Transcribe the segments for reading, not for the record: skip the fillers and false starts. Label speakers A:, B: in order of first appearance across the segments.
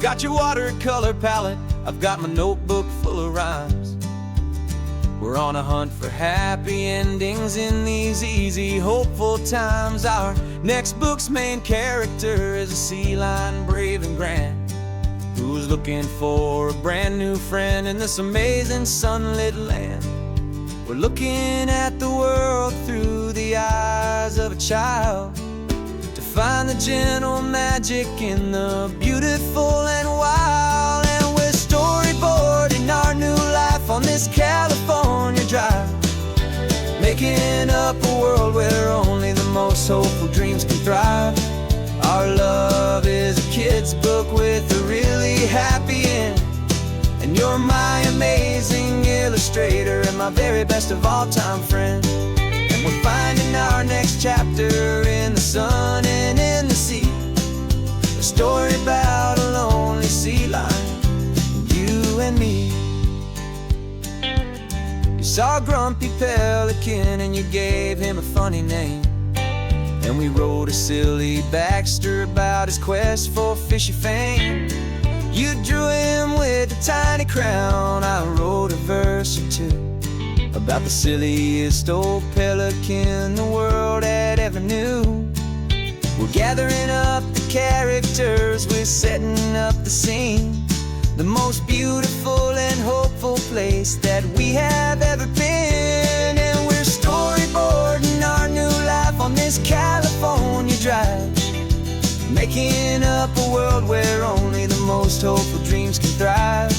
A: got your watercolor palette, I've got my notebook full of rhymes. We're on a hunt for happy endings in these easy, hopeful times. Our next book's main character is a sea lion, brave and grand, who's looking for a brand new friend in this amazing sunlit land. We're looking at the world through the eyes of a child, to find the gentle magic in the beautiful and wild. And we're storyboarding our new life on this California drive, making up a world where only the most hopeful dreams can thrive. Our love is a kid's book with a really happy end, and you're my amazing illustrator and my very best of all time friend. And we're finding our next chapter in the sun and in the sea, a story about a lonely sea lion, you and me. You saw a grumpy pelican and you gave him a funny name, and we wrote a silly Baxter about his quest for fishy fame. You drew him with a tiny crown, I wrote a verse or two about the silliest old pelican the world had ever knew. We're gathering up the characters, we're setting up the scene, the most beautiful and hopeful place that we have ever been. And we're storyboarding our new life on this California drive, making up a world where only the most hopeful dreams can thrive.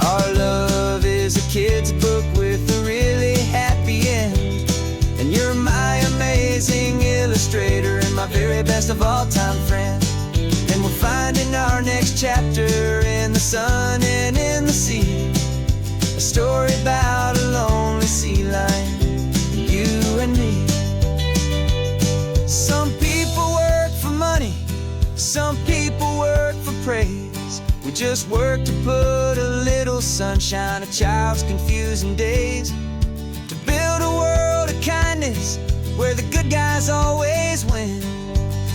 A: Our love is a kid's book with a really happy end, and you're my amazing illustrator and my very best of all time friend. And we're finding our next chapter in the sun and in the sea, a story about a lonely sea lion, you and me. Some people work for money, some people work for praise. We just work to put a little sunshine in a child's confusing days, to build a world of kindness where the good guys always win,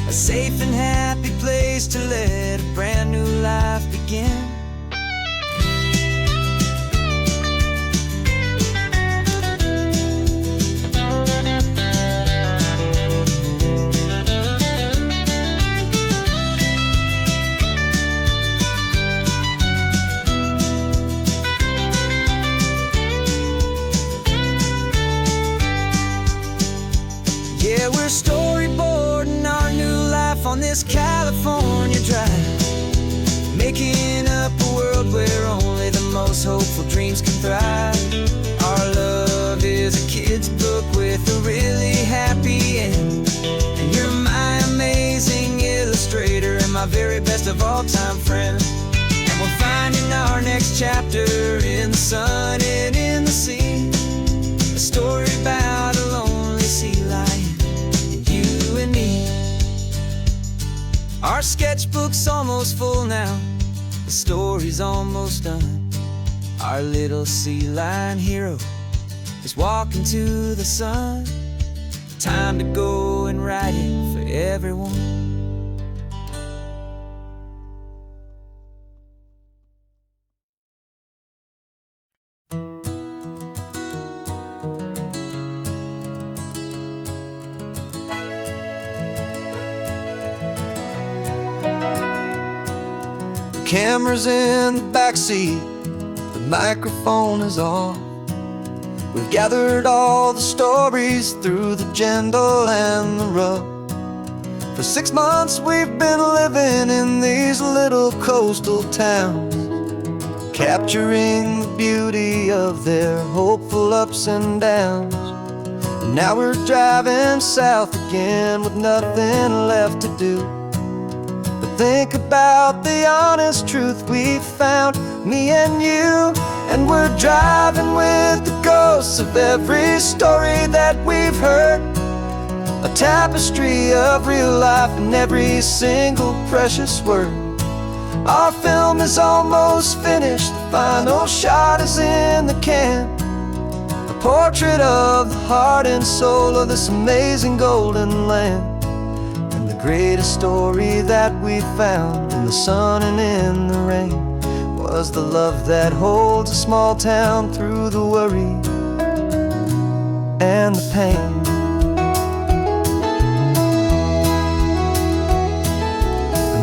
A: a safe and happy place to let a brand new life begin. Yeah, we're storyboarding our new life on this California drive, making up a world where only the most hopeful dreams can thrive. Our love is a kid's book with a really happy end, and you're my amazing illustrator and my very best of all time friend. And we're finding our next chapter in the sun and in the sea, a story about a lonely sea lion, you and me. Our sketchbook's almost full now, the story's almost done. Our little sea lion hero is walking to the sun. Time to go and write it for everyone. Camera's in the backseat, the microphone is on. We've gathered all the stories through the gentle and the rough. For 6 months we've been living in these little coastal towns, capturing the beauty of their hopeful ups and downs. And now we're driving south again with nothing left to do. Think about the honest truth we found, me and you. And we're driving with the ghosts of every story that we've heard, a tapestry of real life in every single precious word. Our film is almost finished, the final shot is in the can, a portrait of the heart and soul of this amazing golden land. greatest story that we found in the sun and in the rain was the love that holds a small town through the worry and the pain.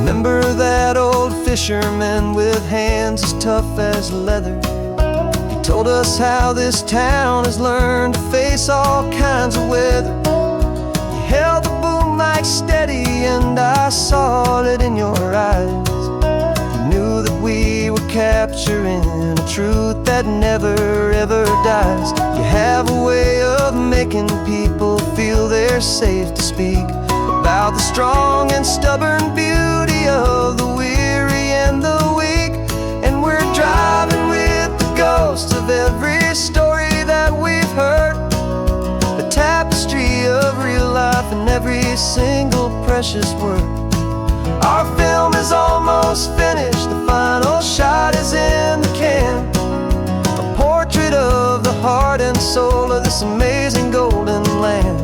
A: Remember that old fisherman with hands as tough as leather? He told us how this town has learned to face all kinds of weather. You held the boom mic steady and I saw it in your eyes. You knew that we were capturing a truth that never ever dies. You have a way of making people feel they're safe to speak about the strong and stubborn beauty of the weary and the weak. And we're driving with the ghosts of every story that we've heard, a tapestry of real life in every single precious word. Our film is almost finished, the final shot is in the can, a portrait of the heart and soul of this amazing golden land.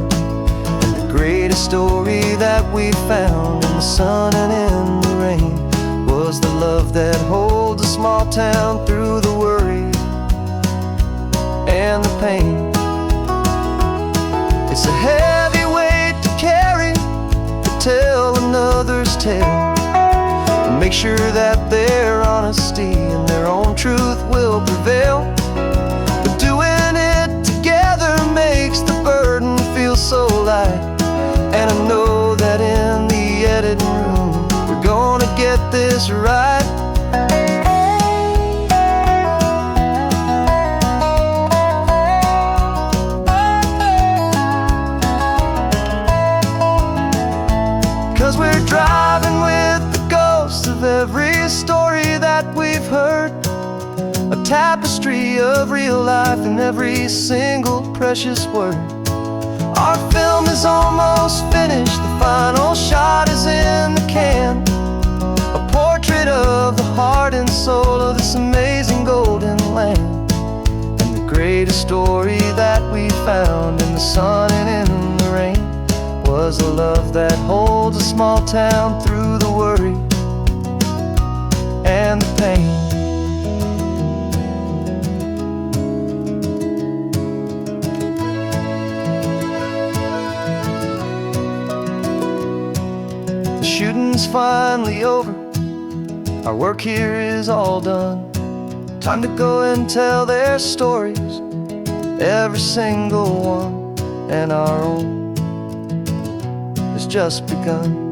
A: Greatest story that we found in the sun and in the rain was the love that holds a small town through the worry and the pain. It's a heavy weight to carry, to tell another's tale, and make sure that their honesty and their own truth will prevail. But doing it together makes the burden feel so light. And I know that in the editing room we're gonna get this right. 'Cause we're driving with the ghosts of every story that we've heard, a tapestry of real life in every single precious word. Our film is almost finished, the final shot is in the can, a portrait of the heart and soul of this amazing golden land. And the greatest story that we found in the sun and in the rain was the love that holds a small town through the worry and the pain. Shooting's finally over, our work here is all done. Time to go and tell their stories, every single one, and our own has just begun.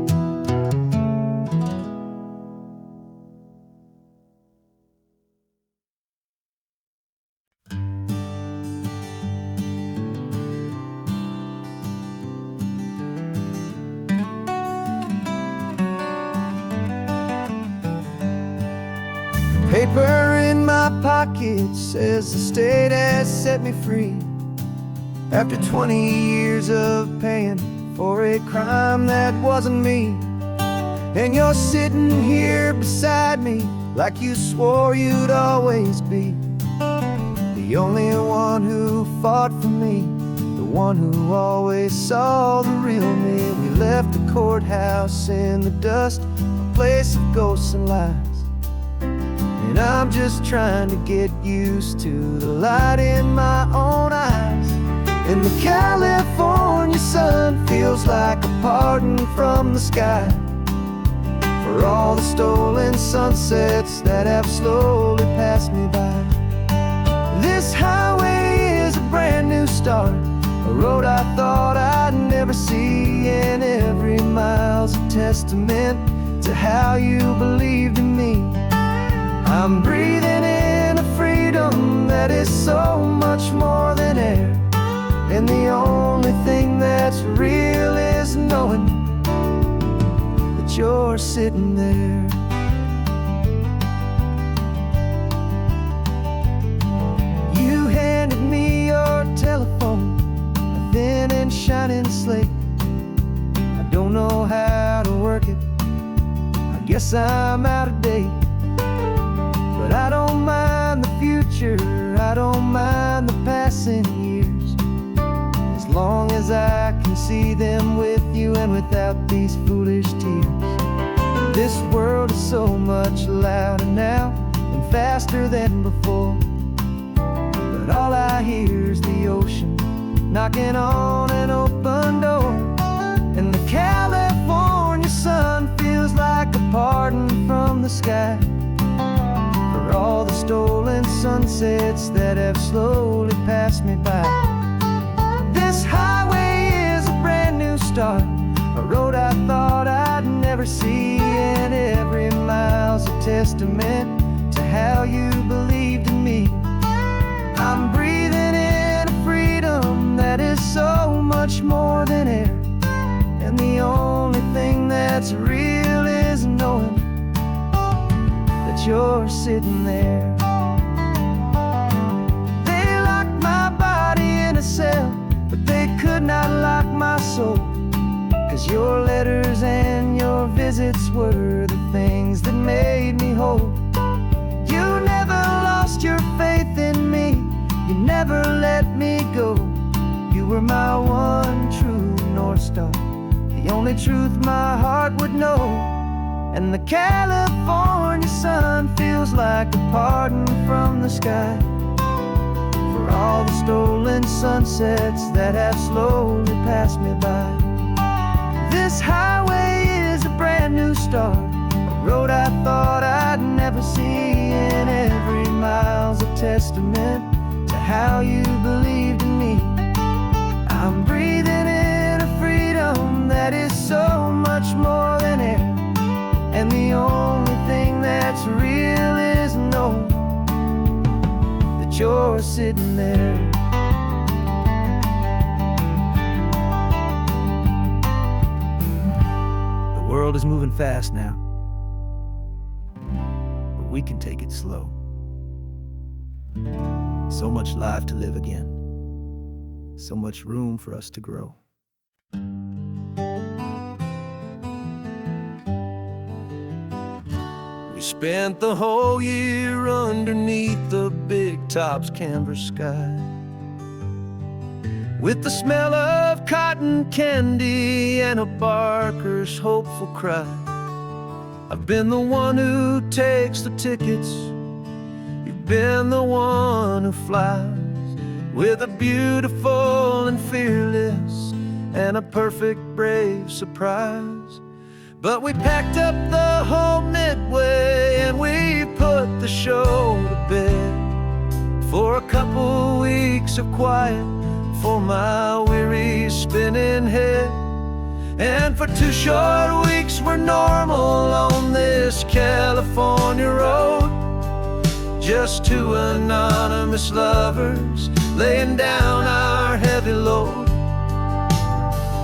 A: Paper in my pocket says the state has set me free after 20 years of paying for a crime that wasn't me. And you're sitting here beside me like you swore you'd always be the only one who fought for me, the one who always saw the real me. We left the courthouse in the dust, a place of ghosts and lies. And I'm just trying to get used to the light in my own eyes. And the California sun feels like a pardon from the sky for all the stolen sunsets that have slowly passed me by. This highway is a brand new start, a road I thought I'd never see, and every mile's a testament to how you believed in me. I'm breathing in a freedom that is so much more than air, and the only thing that's real is knowing that you're sitting there. You handed me your telephone, a thin and shining slate. I don't know how to work it, I guess I'm out of date. But I don't mind the future, I don't mind the passing years, as long as I can see them with you and without these foolish This world is so much louder now and faster than before, but all I hear is the ocean knocking on an open door. And the California sun feels like a pardon from the sky for all the stolen sunsets that have slowly passed me by. This highway is a brand new start, a road I thought I'd never see, and every mile's a testament to how you believed in me. I'm breathing in a freedom that is so much more than air, and the only thing that's real is knowing that you're sitting there. They locked my body in a cell, but they could not lock my soul, 'cause your letters and your visits were the things that made me whole. You never lost your faith in me, you never let me go. You were my one true North Star, the only truth my heart would know. And the California sun feels like a pardon from the sky for all the stolen sunsets that have slowly passed me by. This highway is a brand new start, a road I thought I'd never see, and every mile's a testament to how you believed in me. I'm breathing in a freedom that is so much more than air, and the only thing that's real is knowing that you're sitting there. The world is moving fast now, but we can take it slow. So much life to live again, so much room for us to grow. We spent the whole year underneath the big top's canvas sky, with the smell of cotton candy and a barker's hopeful cry. I've been the one who takes the tickets, you've been the one who flies, with a beautiful and fearless and a perfect brave surprise. But we packed up the whole Midway and we put the show to bed for a couple weeks of quiet for my weary spinning head. And for 2 short weeks we're normal on this California road, just 2 anonymous lovers laying down our heavy load.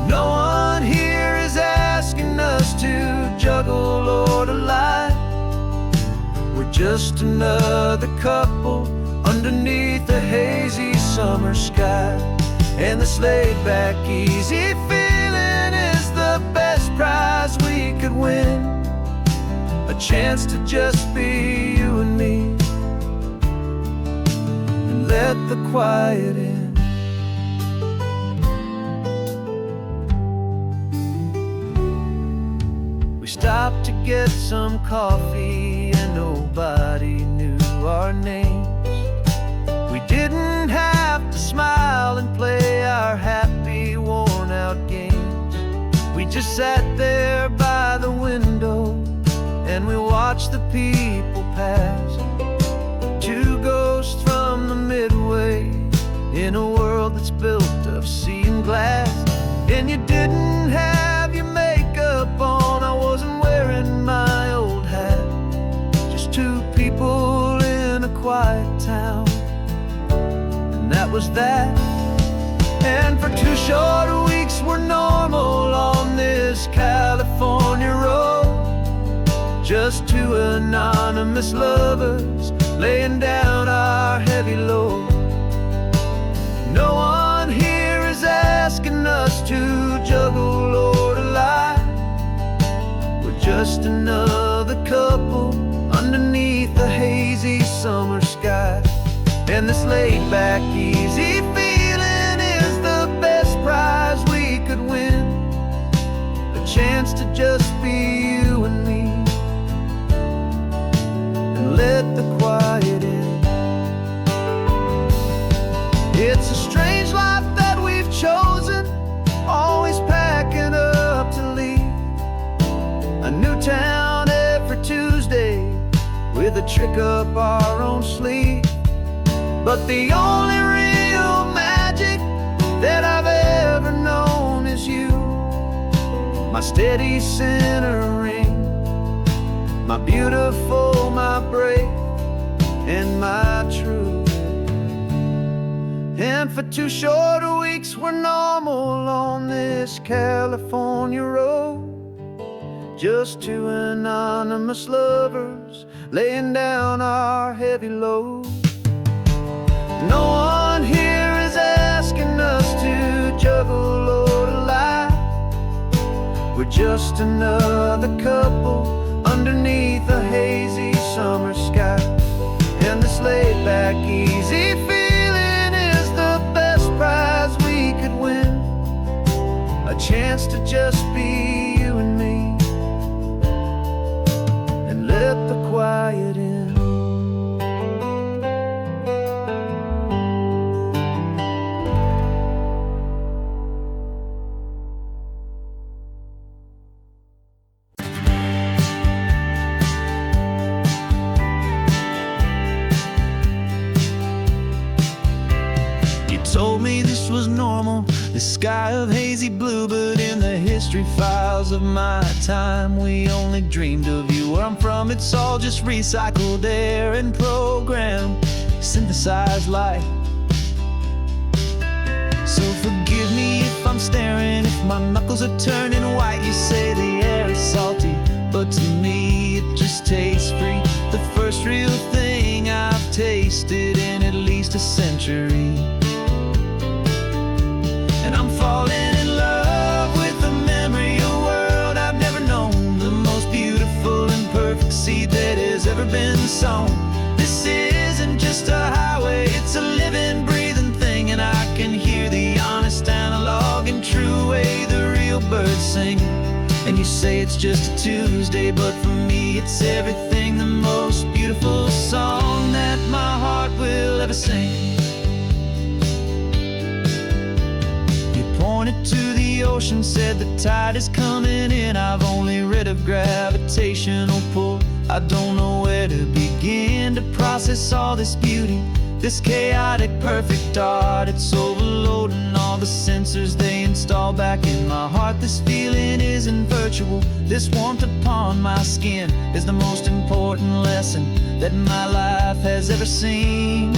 A: No one here is asking us to juggle or to lie. We're just another couple underneath the hazy summer sky. And this laid-back, easy feeling is the best prize we could win, a chance to just be you and me, and let the quiet in. We stopped to get some coffee and nobody knew our names. We didn't have to smile and play our happy, worn-out games. We just sat there by the window and we watched the people pass, 2 ghosts from the Midway in a world that's built of sea and glass. And you didn't have your makeup on, I wasn't wearing my old hat, just 2 people in a quiet town, and that was that. And for 2 short weeks we're normal on this California road, just 2 anonymous lovers laying down our heavy load. No one here is asking us to juggle or to lie. We're just another couple underneath the hazy summer sky. And this laid-back, easy feeling is the best prize we could win, a chance to just be you and me, It's a strange life that we've chosen, always packing up to leave. A new town every Tuesday, with a trick up our own sleeve. But the only real magic that I've ever known is you, my steady centering, my beautiful, my brave, and my true. And for 2 short weeks we're normal on this California road, just 2 anonymous lovers laying down our heavy load. No one here is asking us to juggle or to lie. We're just another couple underneath a hazy summer sky. And this laid-back, easy feeling is the best prize we could win. A chance to just be you and me, and let the quiet in. Told me this was normal, this sky of hazy blue, but in the history files of my time, we only dreamed of you. Where I'm from, it's all just recycled air and programmed, synthesized light. So forgive me if I'm staring, if my knuckles are turning white. You say the air is salty, but to me it just tastes free. The first real thing I've tasted in at least a century. And I'm falling in love with the memory of a world I've never known, the most beautiful and perfect seed that has ever been sown. This isn't just a highway, it's a living, breathing thing, and I can hear the honest, analog, and true way the real birds sing. And you say it's just a Tuesday, but for me it's everything, the most beautiful song that my heart will ever sing. Pointed to the ocean, said the tide is coming in. I've only read of gravitational pull. I don't know where to begin to process all this beauty, this chaotic, perfect art. It's overloading all the sensors they install back in my heart. This feeling isn't virtual. This warmth upon my skin is the most important lesson that my life has ever seen.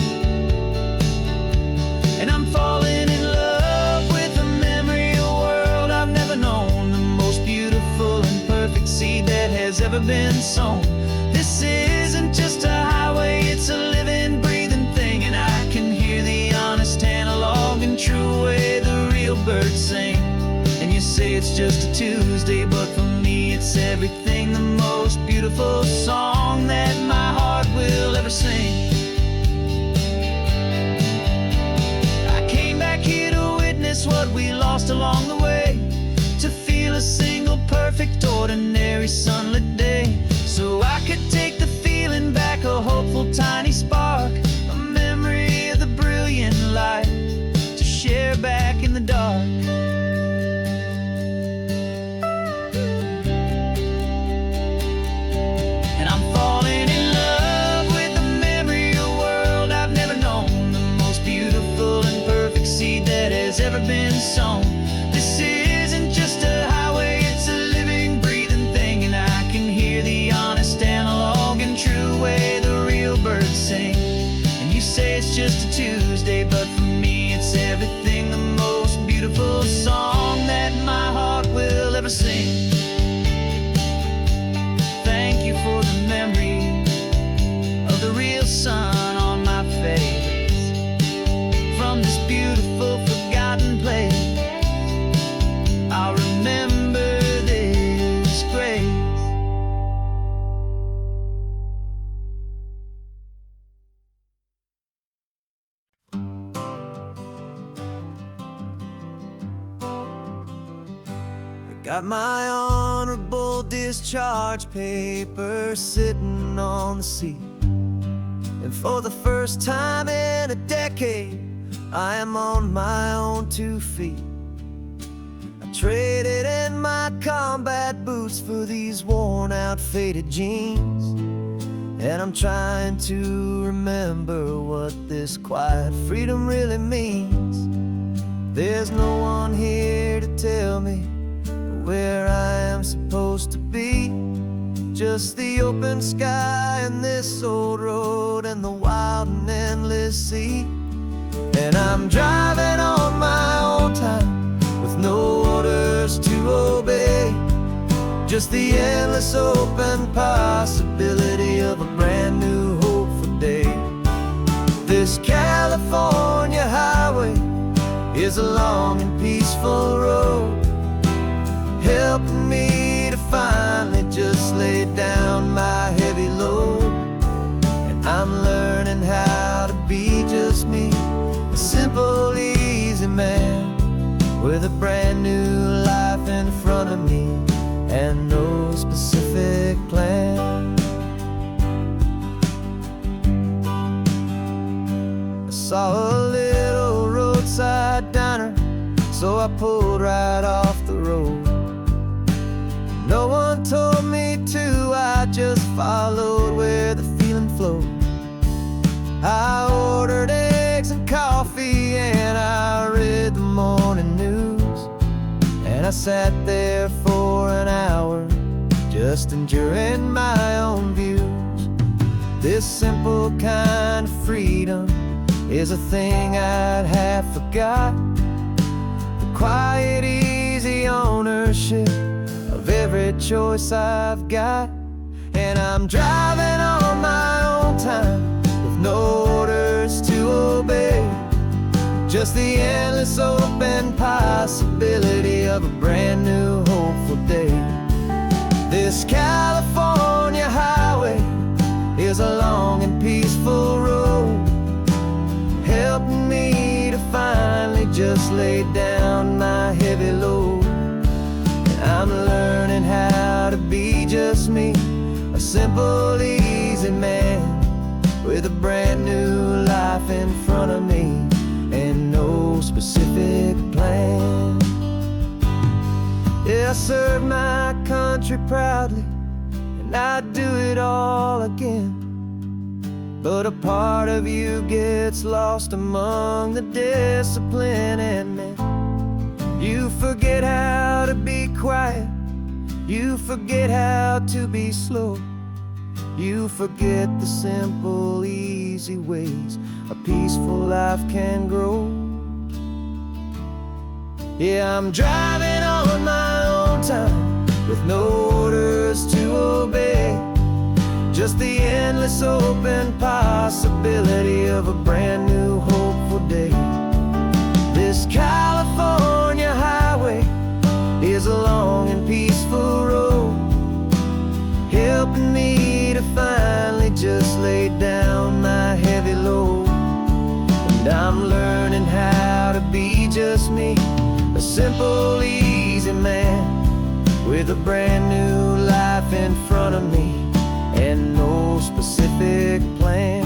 A: And I'm falling in love known, the most beautiful and perfect seed that has ever been sown. This isn't just a highway, it's a living, breathing thing, and I can hear the honest, analog, and true way the real birds sing. And you say it's just a Tuesday, but for me it's everything, the most beautiful song that my heart will ever sing. I came back here to witness what we lost along the way, to feel a single, perfect, ordinary, sunlit day, so I could take the feeling back, a hopeful, tiny spark, a memory of the brilliant light, to share back in the dark. And I'm falling in love with the memory of a world I've never known, the most beautiful and perfect seed that has ever been sown. This isn't just a highway, it's a living, breathing thing, and I can hear the honest, analog, and true way the real birds sing. And you say it's just a Tuesday, but for me it's everything, the most beautiful song that my heart will ever sing. Thank you for the memory of the real sun on my face, from this beautiful, forgotten place. I'll remember this grace. I got my honorable discharge paper sitting on the seat, and for the first time in a decade I am on my own 2 feet. I traded in my combat boots for these worn out faded jeans, and I'm trying to remember what this quiet freedom really means. There's no one here to tell me where I am supposed to be, just the open sky and this old road and the wild and endless sea. And I'm driving on my own time with no orders to obey, just the endless open possibility of a brand new hopeful day. This California highway is a long and peaceful road, helping me to finally just lay down my heavy load. And I'm learning how to be just me, a simple, easy man with a brand new life in front of me and no specific plan. I saw a little roadside diner, so I pulled right off the road. No one told me to, I just followed where the feeling flowed. I ordered eggs and coffee and I read the morning news, and I sat there for an hour just enduring my own views. This simple kind of freedom is a thing I'd have forgot, the quiet, easy ownership of every choice I've got. And I'm driving on my own time with no orders to obey, just the endless open possibility of a brand new hopeful day. This California highway is a long and peaceful road, helping me to finally just lay down my heavy load. And I'm learning how to be just me, a simple, easy man with a brand new life in front of me and no specific plan. Yeah, I served my country proudly and I'd do it all again, but a part of you gets lost among the discipline and men. You forget how to be quiet, you forget how to be slow, you forget the simple, easy ways a peaceful life can grow. Yeah, I'm driving on my own time with no orders to obey, just the endless open possibility of a brand new hopeful day. This California highway is a long and peaceful road, helping me to finally just lay down my heavy load. And I'm learning how to be just me, a simple, easy man with a brand new life in front of me and no specific plan.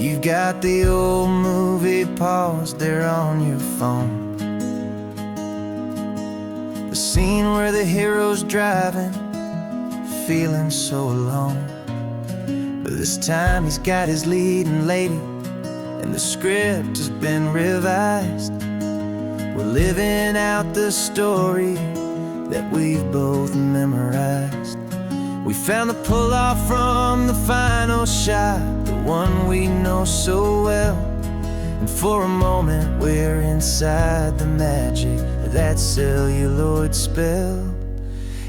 A: You've got the old movie paused there on your phone, the scene where the hero's driving, feeling so alone. But this time he's got his leading lady, and the script has been revised. We're living out the story that we've both memorized. We found the pull-off from the final shot, the one we know so well. And for a moment we're inside the magic of that celluloid spell.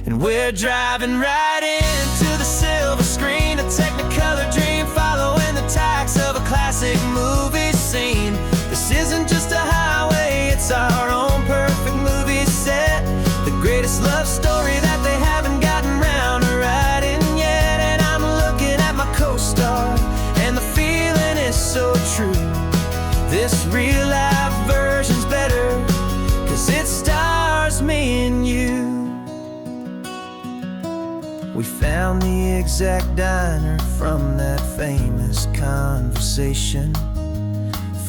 A: And we're driving right into the silver screen, a technicolor dream, following the tacks of a classic movie scene. This isn't just a highway, it's our own perfect movie set, the greatest love story that they haven't gotten round to writing We found the exact diner from that famous conversation,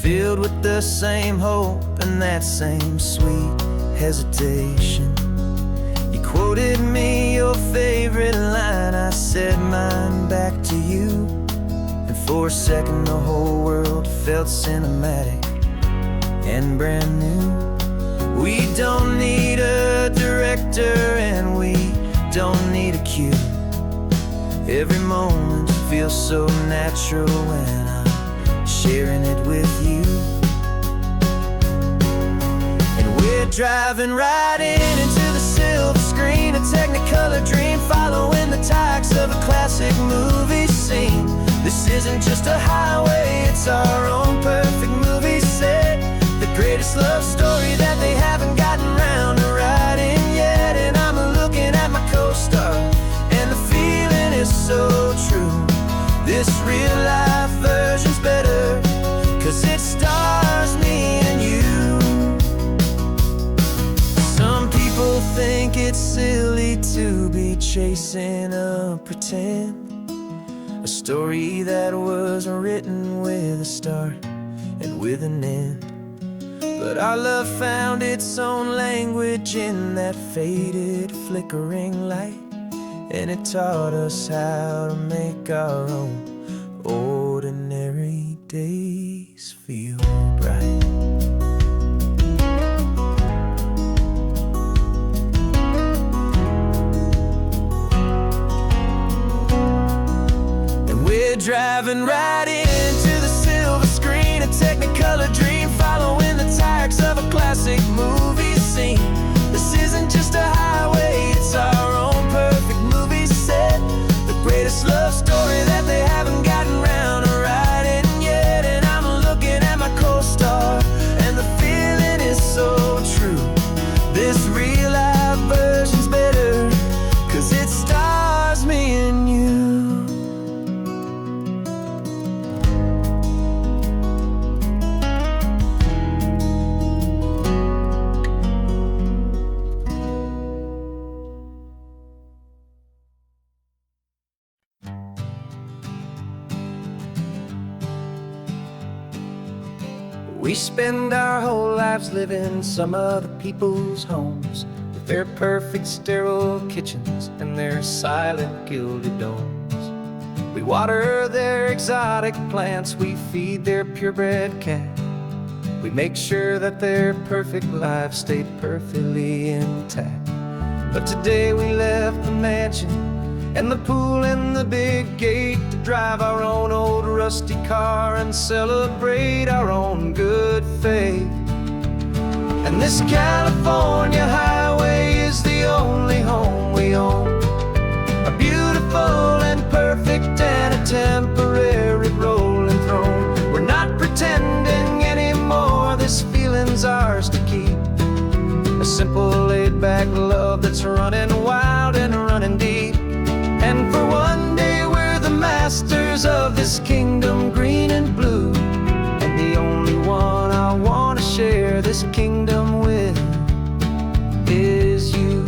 A: filled with the same hope and that same sweet hesitation. You quoted me your favorite line, I said mine back to you, and for a second the whole world felt cinematic and brand new. We don't need a director and we don't need a cue. Every moment feels so natural when I'm sharing it with you. And we're driving right into the silver screen, a technicolor dream, following the tacks of a classic movie scene. This isn't just a highway, it's our own perfect movie set, the greatest love story that they haven't gotten round to writing yet. And I'm looking at my co-star, and the feeling is so true. This real life version's better, 'cause it stars me and you. Some people think it's silly to be chasing a pretend, a story that was written with a start and with an end. But our love found its own language in that faded, flickering light, and it taught us how to make our own ordinary days feel bright. And we're driving right into the silver screen, a technicolor dream, following the tacks of a classic movie scene. This isn't just a highway, it's our own perfect movie set, the greatest love story that they haven't gotten round to writing yet. And I'm looking at my co-star, and the feeling is so true. This real life version's better, 'cause it stars me and you. We spend our whole lives living some other people's homes, with their perfect sterile kitchens and their silent gilded domes. We water their exotic plants, we feed their purebred cat. We make sure that their perfect lives stay perfectly intact. But today we left the mansion and the pool and the big gate to drive our own old rusty car and celebrate our own good faith. And this California highway is the only home we own, a beautiful and perfect and a temporary rolling throne. We're not pretending anymore, this feeling's ours to keep, a simple laid-back love that's running wild and running deep. And for one day we're the masters of this kingdom green and blue, and the only one I want to share this kingdom with is you.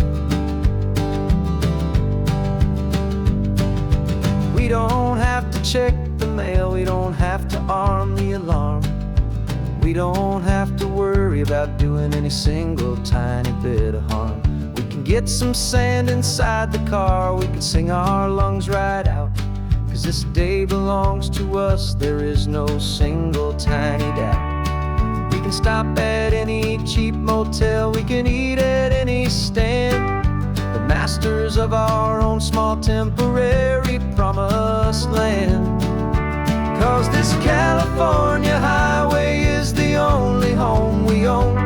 A: We don't have to check the mail, we don't have to arm the alarm, we don't have to worry about doing any single tiny bit of harm. We can get some sand inside the car, we can sing our lungs right out, 'cause this day belongs to us, there is no single tiny doubt. We can stop at any cheap motel, we can eat at any stand, the masters of our own small temporary promised land. 'Cause this California highway is the only home we own,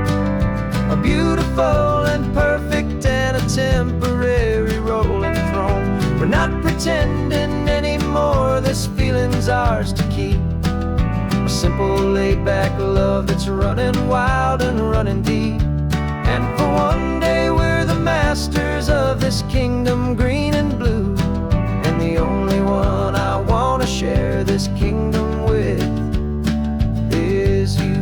A: a beautiful and perfect and a temporary rolling throne. We're not pretending anymore, this feeling's ours to keep, a simple laid-back love that's running wild and running deep. And for one day we're the masters of this kingdom green and blue, and the only one I want to share this kingdom with is you.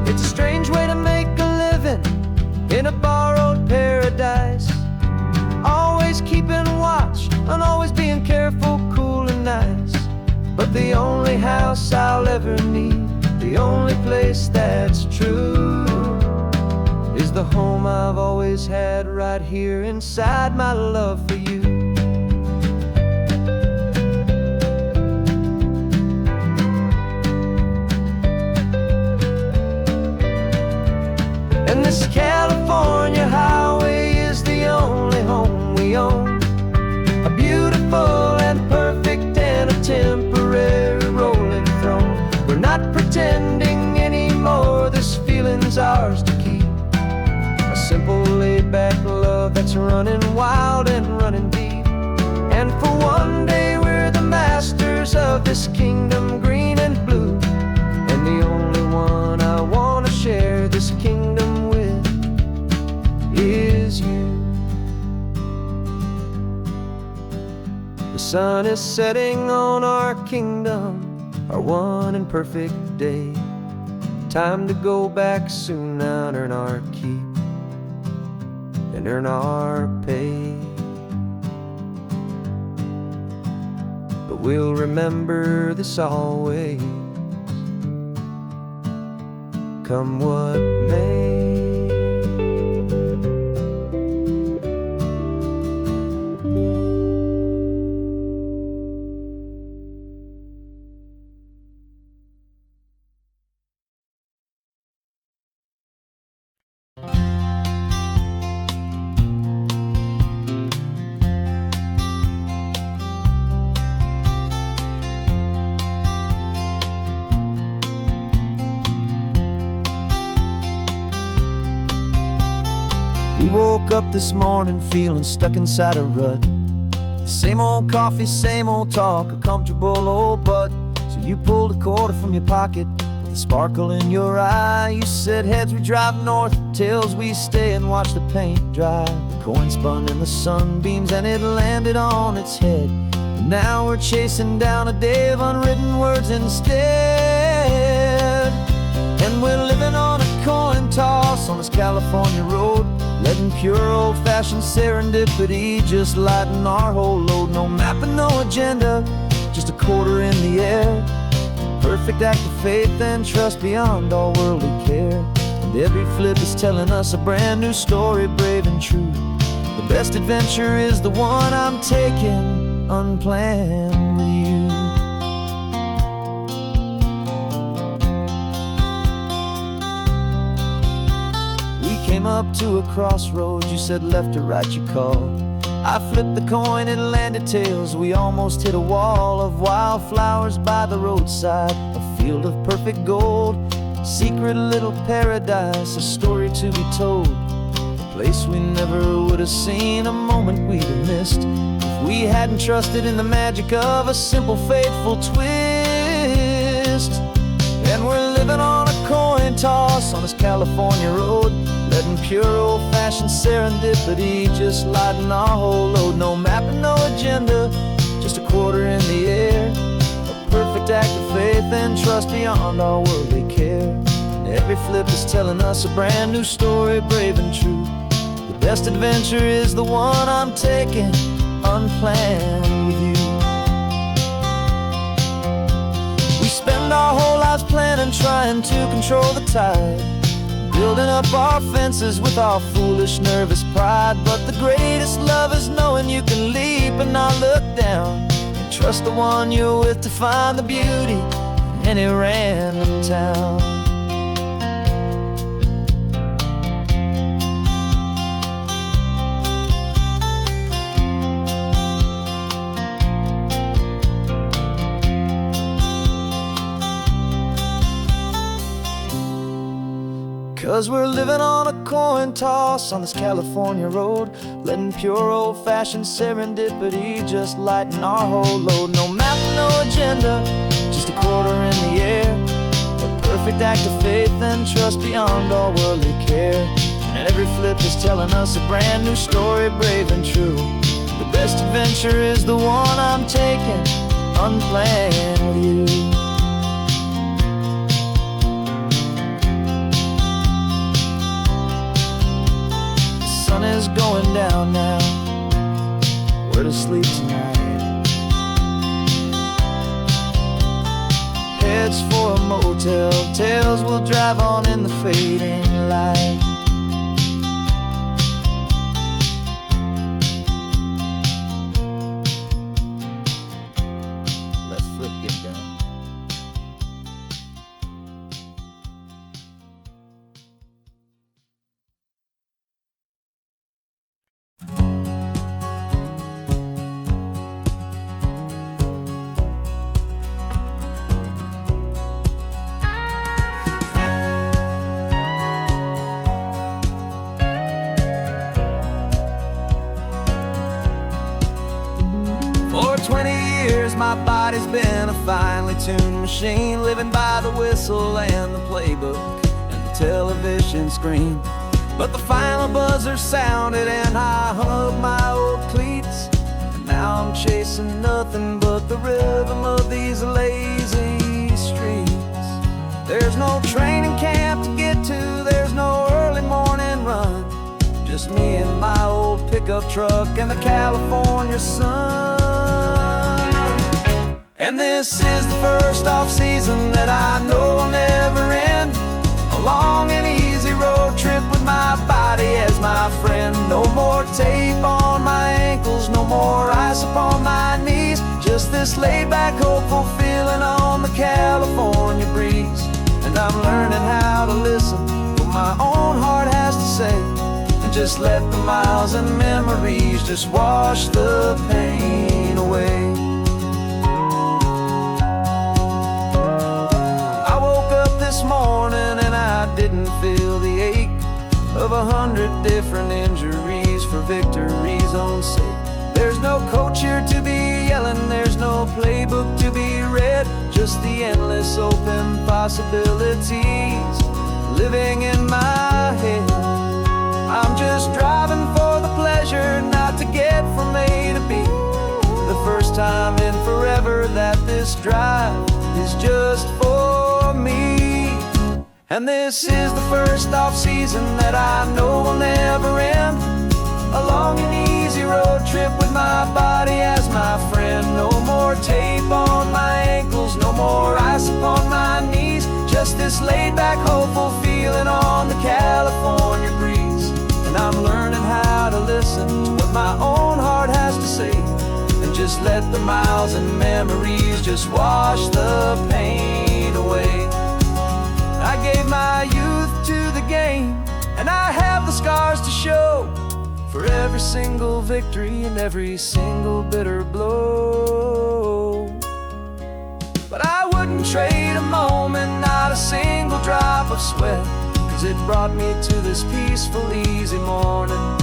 A: It's a strange way to make a living in a borrowed paradise, the only house I'll ever need, the only place that's true, is the home I've always had right here inside my love for you. And this California highway is the only home we own, a beautiful and perfect and a temporary rolling throne. We're not pretending anymore, this feeling's ours to keep, a simple laid-back love that's running wild and running deep. And for one day we're the masters of this kingdom green and blue, and the only one I want to share this kingdom with is you. The sun is setting on our kingdom, our one and perfect day. Time to go back soon now and earn our keep and earn our pay. But we'll remember this always, come what may. We woke up this morning feeling stuck inside a rut. Same old coffee, same old talk, a comfortable old butt. So you pulled a quarter from your pocket with a sparkle in your eye. You said heads we drive north, tails we stay and watch the paint dry. The coin spun in the sunbeams and it landed on its head. And now we're chasing down a day of unwritten words instead. And we're living on a coin toss on this California road, letting pure old-fashioned serendipity just lighten our whole load. No map and no agenda, just a quarter in the air. Perfect act of faith and trust beyond all worldly care. And every flip is telling us a brand new story, brave and true. The best adventure is the one I'm taking unplanned with you. Came up to a crossroads, you said left or right you called. I flipped the coin, it landed tails. We almost hit a wall of wildflowers by the roadside, a field of perfect gold, secret little paradise, a story to be told, a place we never would have seen, a moment we'd have missed if we hadn't trusted in the magic of a simple faithful twist. And we're living on a coin toss on this California road, letting pure old-fashioned serendipity just lighten our whole load. No map and no agenda, just a quarter in the air. A perfect act of faith and trust beyond all worldly care. And every flip is telling us a brand new story, brave and true. The best adventure is the one I'm taking unplanned with you. We spend our whole lives planning, trying to control the tide, building up our fences with our foolish, nervous pride. But the greatest love is knowing you can leap and not look down, and trust the one you're with to find the beauty in any random town. 'Cause we're living on a coin toss on this California road, letting pure old-fashioned serendipity just lighten our whole load. No map, no agenda, just a quarter in the air. A perfect act of faith and trust beyond all worldly care. And every flip is telling us a brand new story, brave and true. The best adventure is the one I'm taking unplanned with you. The sun is going down now, we're to sleep tonight. tickets for a motel. Tales will drive on in the fading light. Let's flip get down. For 20 years my body's been a finely tuned machine, living by the whistle and the playbook and the television screen. But the final buzzer sounded and I hung up my old cleats, and now I'm chasing nothing but the rhythm of these lazy streets. There's no training camp to get to, there's no early morning run, just me and my old pickup truck and the California sun. And this is the first off-season that I know will never end. A long and easy road trip with my body as my friend. No more tape on my ankles, no more ice upon my knees, just this laid-back, hopeful feeling on the California breeze. And I'm learning how to listen what my own heart has to say, and just let the miles and memories just wash the pain away. This morning and I didn't feel the ache of 100 different injuries for victory's own sake. There's no coach here to be yelling, there's no playbook to be read, just the endless open possibilities living in my head. I'm just driving for the pleasure, not to get from A to B. The first time in forever that this drive is just for me. And this is the first off-season that I know will never end. A long and easy road trip with my body as my friend. No more tape on my ankles, no more ice upon my knees, just this laid-back, hopeful feeling on the California breeze. And I'm learning how to listen to what my own heart has to say, and just let the miles and memories just wash the pain away. I gave my youth to the game, and I have the scars to show for every single victory and every single bitter blow. But I wouldn't trade a moment, not a single drop of sweat, 'cause it brought me to this peaceful, easy morning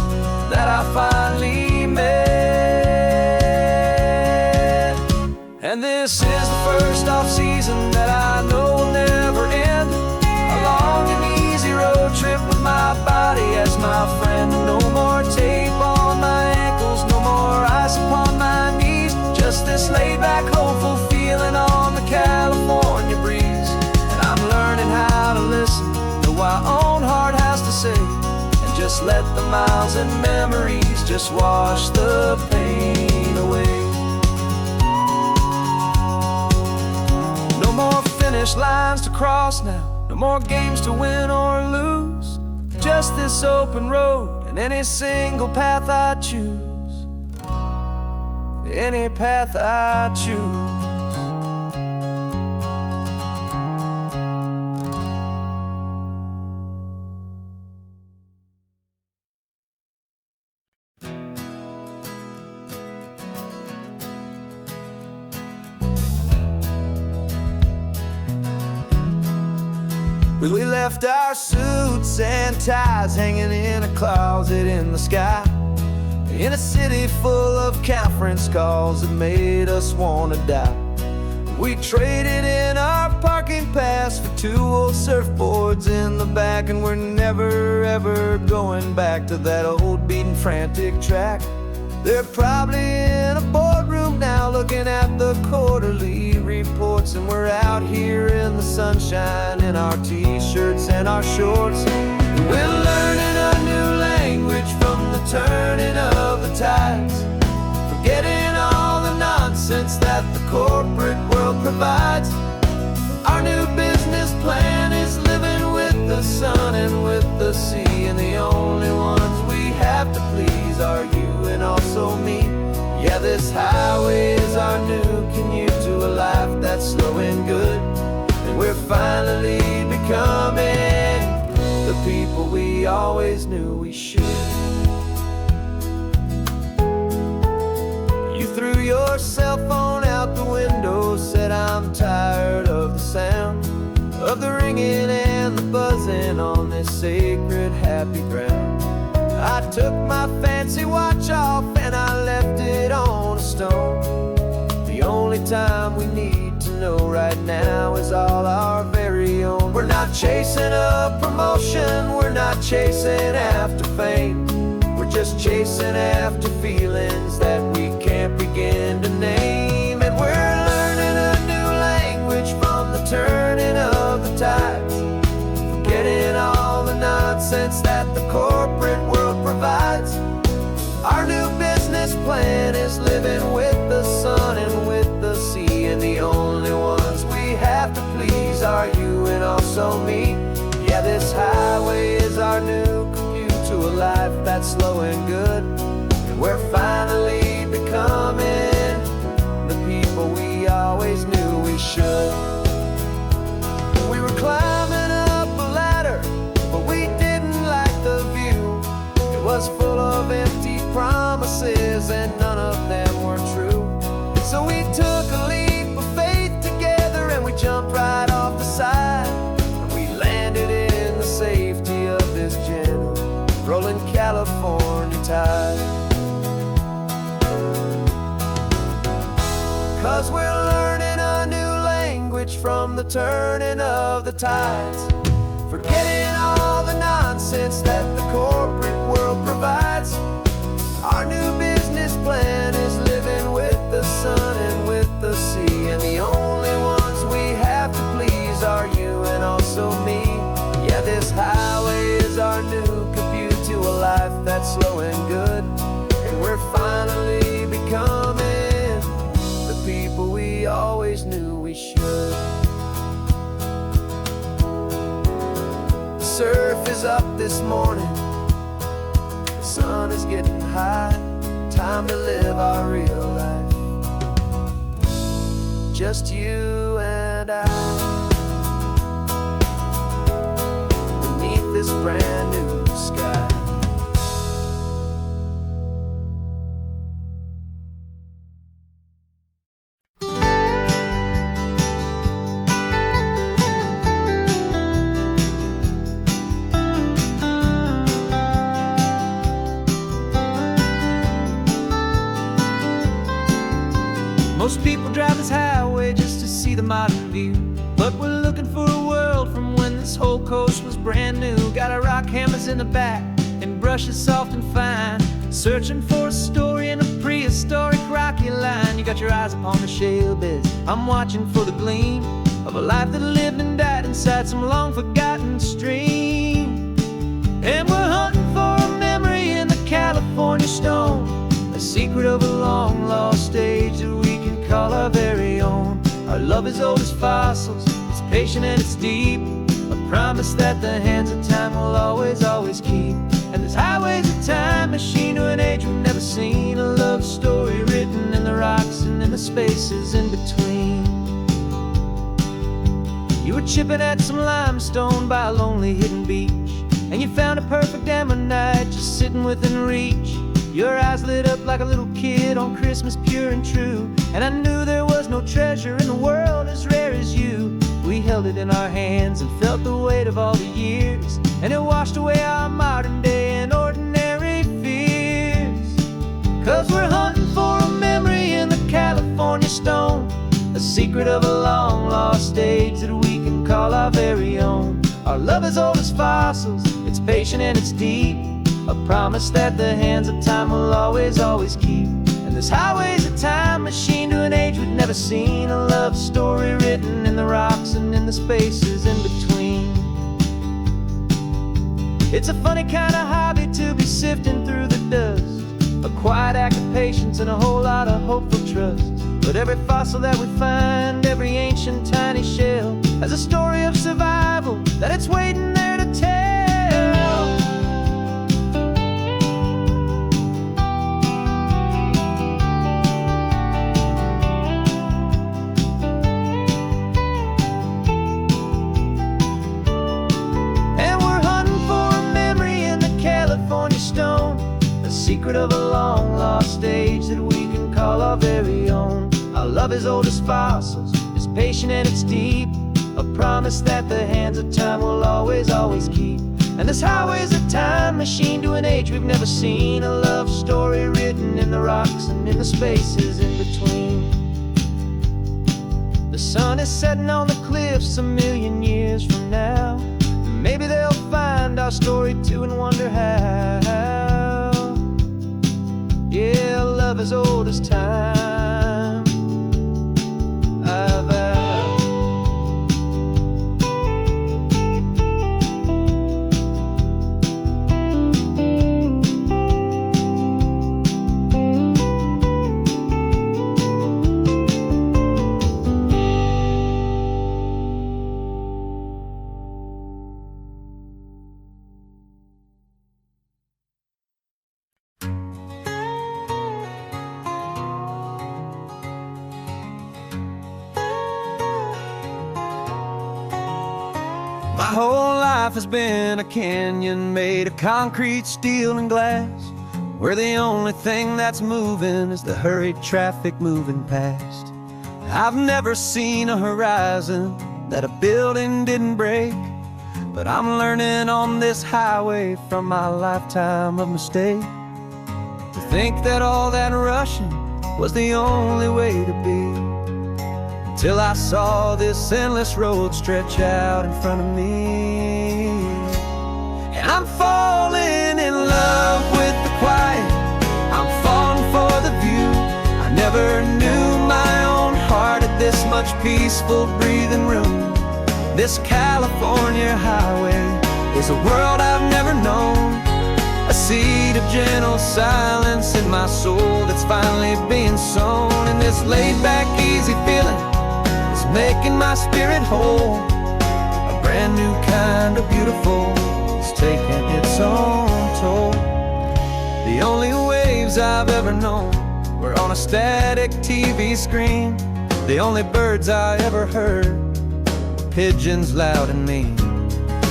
A: that I finally met. And this is the first off-season that I know will never end. A long and easy road trip with my body as my friend. No more tape on my ankles, no more ice upon my knees, just this laid-back, hopeful feeling on the California breeze. And I'm learning how to listen to what my own heart has to say, and just let the miles and memories just wash the pain away. No more finish lines to cross now, no more games to win or lose, just this open road and any single path I choose. Any path I choose. We left our suits and ties hanging in a closet in the sky, in a city full of conference calls that made us want to die. We traded in our parking pass for 2 old surfboards in the back, and we're never ever going back to that old beaten frantic track. They're probably in a boardroom now looking at the quarterly reports, and we're out here in the sunshine in our t-shirts and our shorts. We're learning a new language from the turning of the tides, forgetting all the nonsense that the corporate world provides. Our new business plan is living with the sun and with the sea, and the only ones we have to please are you and also me. Yeah, this highway is our new commute to a life that's slow and good, and we're finally becoming the people we always knew we should. You threw your cell phone out the window, said I'm tired of the sound of the ringing and the buzzing on this sacred happy ground. I took my fancy watch off and I left it on a stone. The only time we need to know right now is all our very own. We're not chasing a promotion, we're not chasing after fame. We're just chasing after feelings that we can't begin to name. And we're learning a new language from the turning of the tides, forgetting all the nonsense that the corporate world provides. Our new business plan is living with the sun and with the sea, and the only ones we have to please are you and also me. Yeah, this highway is our new commute to a life that's slow and good, and we're finally becoming the people we always knew we should. We were climbing up a ladder, but we didn't like the view. It was full of empty promises and none of them were true. So we took a leap of faith together and we jumped right off the side, and we landed in the safety of this gentle rolling California tide. 'Cause we're learning a new language from the turning of the tides, forgetting all the nonsense that the corporate world provides. Our new business plan is living with the sun and with the sea, and the only ones we have to please are you and also me. Yeah, this highway is our new commute to a life that's slow and good, and we're finally becoming the people we always knew we should. The surf is up this morning, the sun is getting high, time to live our real life, just you and I, beneath this brand new sky. Most people drive this highway just to see the modern view, but we're looking for a world from when this whole coast was brand new. Got our rock hammers in the back and brushes soft and fine, searching for a story in a prehistoric rocky line. You got your eyes upon the shale beds, I'm watching for the gleam of a life that lived and died inside some long forgotten stream. And we're hunting for a memory in the California stone, a secret of a long lost age that we can call our very own. Our love is old as fossils, it's patient and it's deep, a promise that the hands of time will always, always keep. And this highway's a time machine to an age we've never seen, a love story written in the rocks and in the spaces in between. You were chipping at some limestone by a lonely hidden beach, and you found a perfect ammonite just sitting within reach. Your eyes lit up like a little kid on Christmas, pure and true, and I knew there was no treasure in the world as rare as you. We held it in our hands and felt the weight of all the years, and it washed away our modern day and ordinary fears. 'Cause we're hunting for a memory in the California stone, a secret of a long lost age that we can call our very own. Our love is old as fossils, it's patient and it's deep, a promise that the hands of time will always, always keep. And this highway's a time machine to an age we've never seen, a love story written in the rocks and in the spaces in between. It's a funny kind of hobby to be sifting through the dust, a quiet act of patience and a whole lot of hopeful trust. But every fossil that we find, every ancient tiny shell, has a story of survival that it's waiting there to tell. And we're hunting for a memory in the California stone, the secret of a long lost age that we can call our very own. Our love is old as fossils, it's patient and it's deep, a promise that the hands of time will always, always keep. And this highway's a time machine to an age we've never seen, a love story written in the rocks and in the spaces in between. The sun is setting on the cliffs a million years from now. Maybe they'll find our story too and wonder how. Yeah, love as old as time, I vow. My whole life has been a canyon made of concrete, steel, and glass, where the only thing that's moving is the hurried traffic moving past. I've never seen a horizon that a building didn't break, but I'm learning on this highway from my lifetime of mistake to think that all that rushing was the only way to be. Till I saw this endless road stretch out in front of me. And I'm falling in love with the quiet, I'm falling for the view. I never knew my own heart had this much peaceful breathing room. This California highway is a world I've never known, a seed of gentle silence in my soul that's finally being sown. And this laid-back, easy feeling making my spirit whole, a brand new kind of beautiful is taking its own toll. The only waves I've ever known were on a static TV screen. The only birds I ever heard were pigeons loud and mean.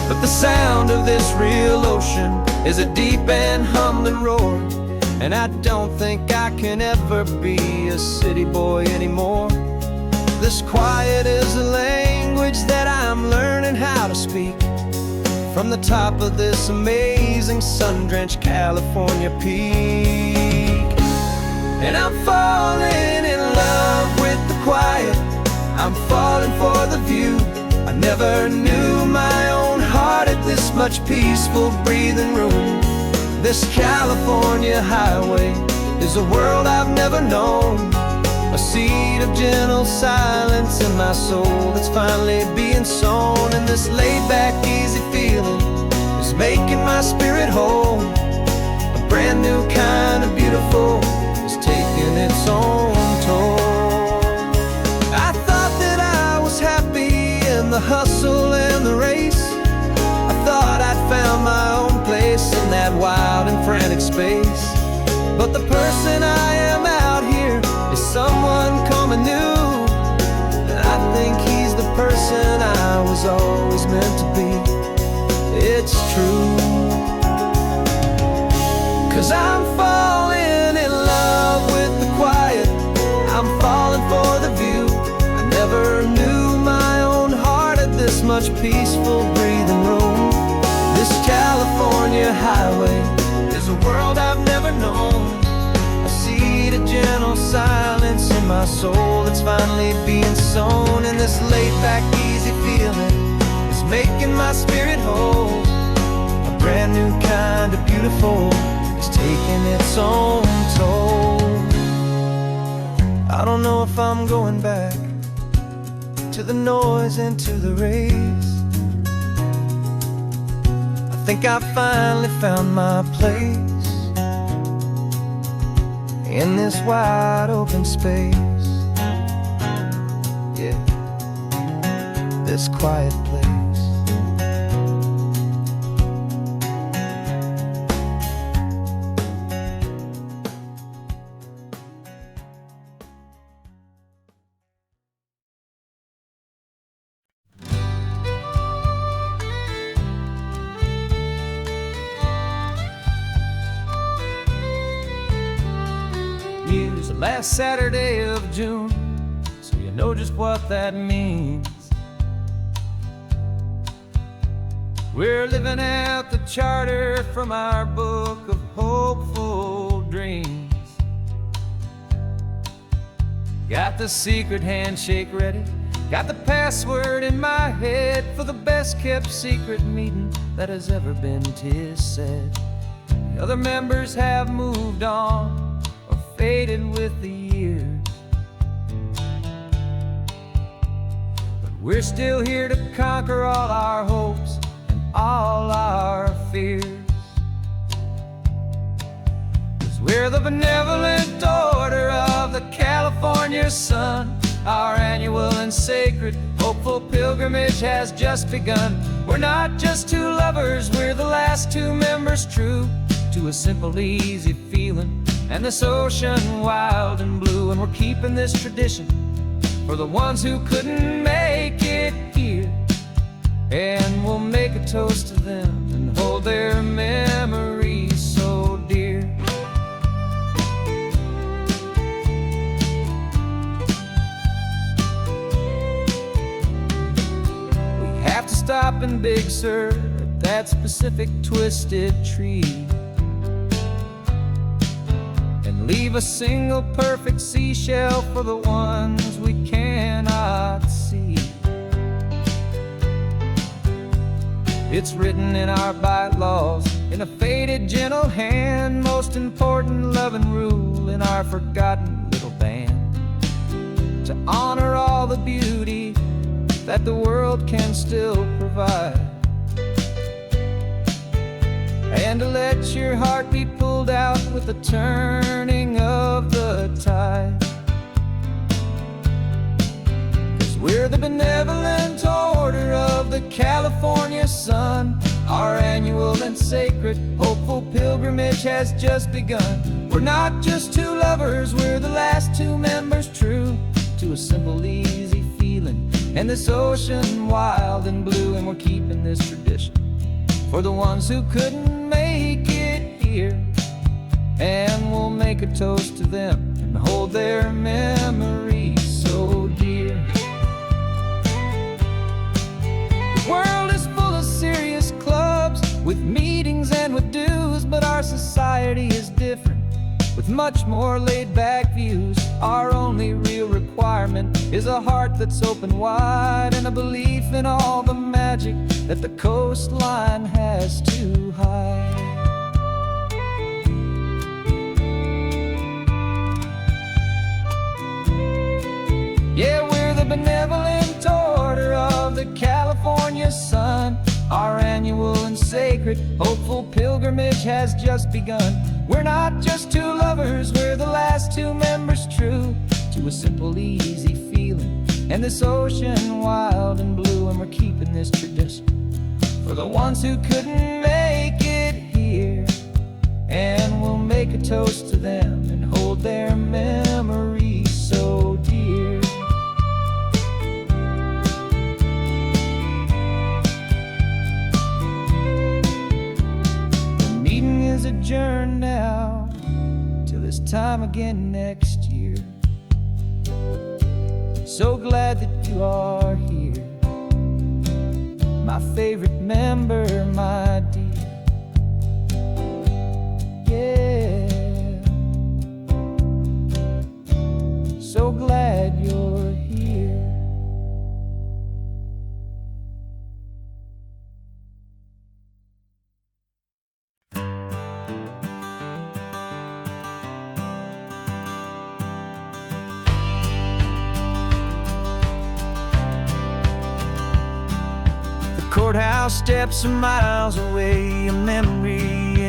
A: But the sound of this real ocean is a deep and humbling roar, and I don't think I can ever be a city boy anymore. This quiet is a language that I'm learning how to speak from the top of this amazing sun-drenched California peak. And I'm falling in love with the quiet, I'm falling for the view. I never knew my own heart had this much peaceful breathing room. This California highway is a world I've never known, a seed of gentle silence in my soul that's finally being sown. And this laid-back, easy feeling is making my spirit whole, a brand new kind of beautiful is taking its own toll. I thought that I was happy in the hustle and the race, I thought I'd found my own place in that wild and frantic space. But the person I am out here is someone coming new, and I think he's the person I was always meant to be. It's true, 'cause I'm falling in love with the quiet, I'm falling for the view. I never knew my own heart had this much peaceful breathing room. This California highway is a world I've never known, a seed of gentle silence in my soul that's finally being sown. And this laid-back, easy feeling is making my spirit whole, a brand new kind of beautiful is taking its own toll. I don't know if I'm going back to the noise and to the race. I think I finally found my place in this wide open space. Yeah, this quiet place. Use the last Saturday of June, so you know just what that means. We're living out the charter from our book of hopeful dreams. Got the secret handshake ready, got the password in my head for the best kept secret meeting that has ever been, 'tis said. The other members have moved on, faded with the years, but we're still here to conquer all our hopes and all our fears. 'Cause we're the benevolent order of the California sun. Our annual and sacred hopeful pilgrimage has just begun. We're not just two lovers, we're the last two members true to a simple, easy feeling and this ocean wild and blue. And we're keeping this tradition for the ones who couldn't make it here, and we'll make a toast to them and hold their memories so dear. We have to stop in Big Sur at that specific twisted tree, leave a single perfect seashell for the ones we cannot see. It's written in our bylaws in a faded gentle hand, most important loving rule in our forgotten little band, to honor all the beauty that the world can still provide, and to let your heart be pulled out with the turning of the tide. 'Cause we're the benevolent order of the California sun. Our annual and sacred hopeful pilgrimage has just begun. We're not just two lovers, we're the last two members true to a simple, easy feeling and this ocean wild and blue. And we're keeping this tradition for the ones who couldn't make it here, and we'll make a toast to them and hold their memories so dear. The world is full of serious clubs with meetings and with dues, but our society is different with much more laid-back views. Our only real requirement is a heart that's open wide and a belief in all the magic that the coastline has to hide. Yeah, we're the benevolent order of the California sun. Our annual and sacred hopeful pilgrimage has just begun. We're not just two lovers, we're the last two members true to a simple, easy feeling and this ocean wild and blue. And we're keeping this tradition for the ones who couldn't make it here, and we'll make a toast to them and hold their memories so dear. The meeting is adjourned now till this time again next year. So glad that you are here, my favorite member, my dear. Yeah, so glad you're here. Courthouse steps are miles away, a memory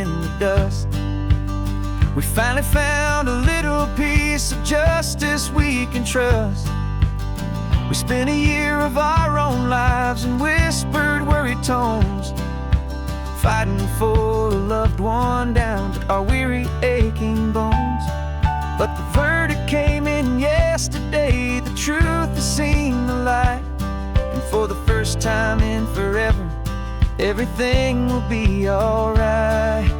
A: in the dust. We finally found a little piece of justice we can trust. We spent a year of our own lives in whispered worried tones, fighting for a loved one down to our weary aching bones. But the verdict came in yesterday, the truth has seen the light, and for the first time in forever, everything will be alright.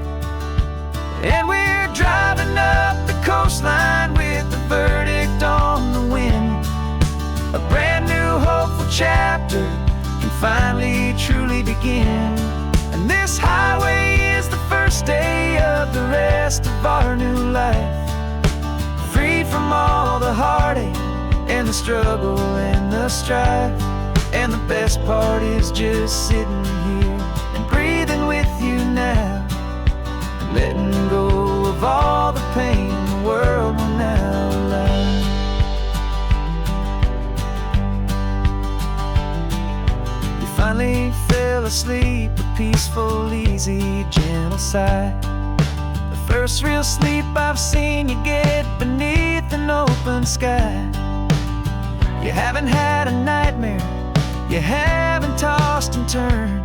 A: And we're driving up the coastline with the verdict on the wind. A brand new hopeful chapter can finally truly begin. And this highway is the first day of the rest of our new life, freed from all the heartache and the struggle and the strife. And the best part is just sitting here and breathing with you now, letting go of all the pain the world will now allow. You finally fell asleep, a peaceful, easy, gentle sigh. The first real sleep I've seen you get beneath an open sky. You haven't had a nightmare, you haven't tossed and turned,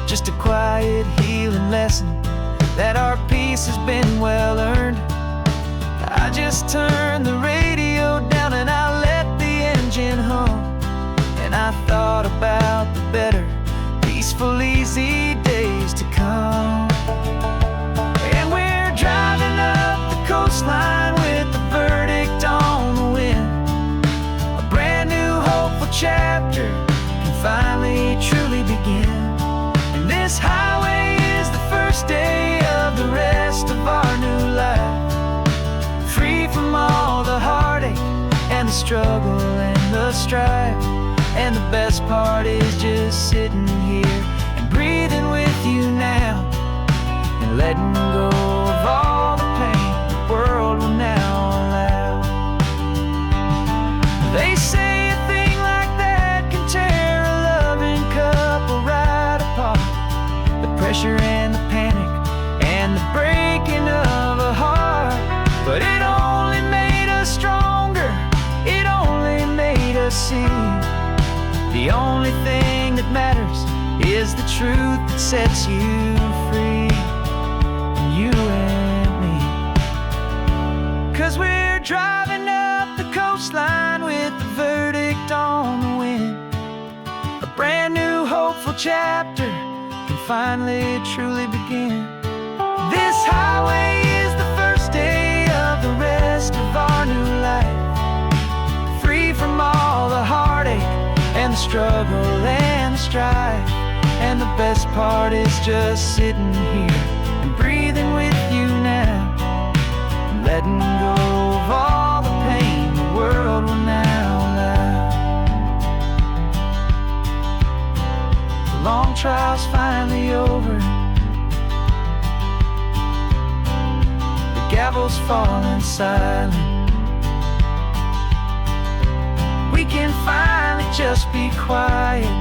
A: just a quiet healing lesson that our peace has been well earned. I just turned the radio down and I let the engine hum, and I thought about the better, peaceful, easy days to come. And we're driving up the coastline with the verdict on the wind. A brand new hopeful chapter can finally truly begin. And this highway is the first day of the rest of our new life, free from all the heartache and the struggle and the strife. And the best part is just sitting here and breathing with you now, and letting go of all the pain the world will now allow. They say a thing like that can tear a loving couple right apart. The pressure and the panic and the breaking of a heart, but it only made us stronger, it only made us see the only thing that matters is the truth that sets you free, you and me. 'Cause we're driving up the coastline with the verdict on the wind. A brand new hopeful chapter can finally truly begin. This highway is the first day of the rest of our new life, free from all the heartache and the struggle and the strife. And the best part is just sitting here and breathing with you now, and letting go of all the pain the world will now allow. The long trial's finally over, the gavel's falling silent. We can finally just be quiet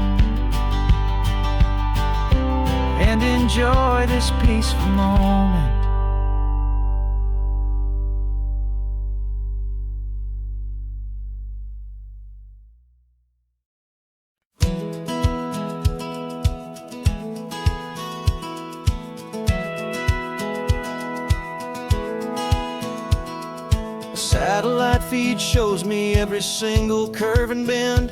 A: and enjoy this peaceful moment. Satellite feed shows me every single curve and bend,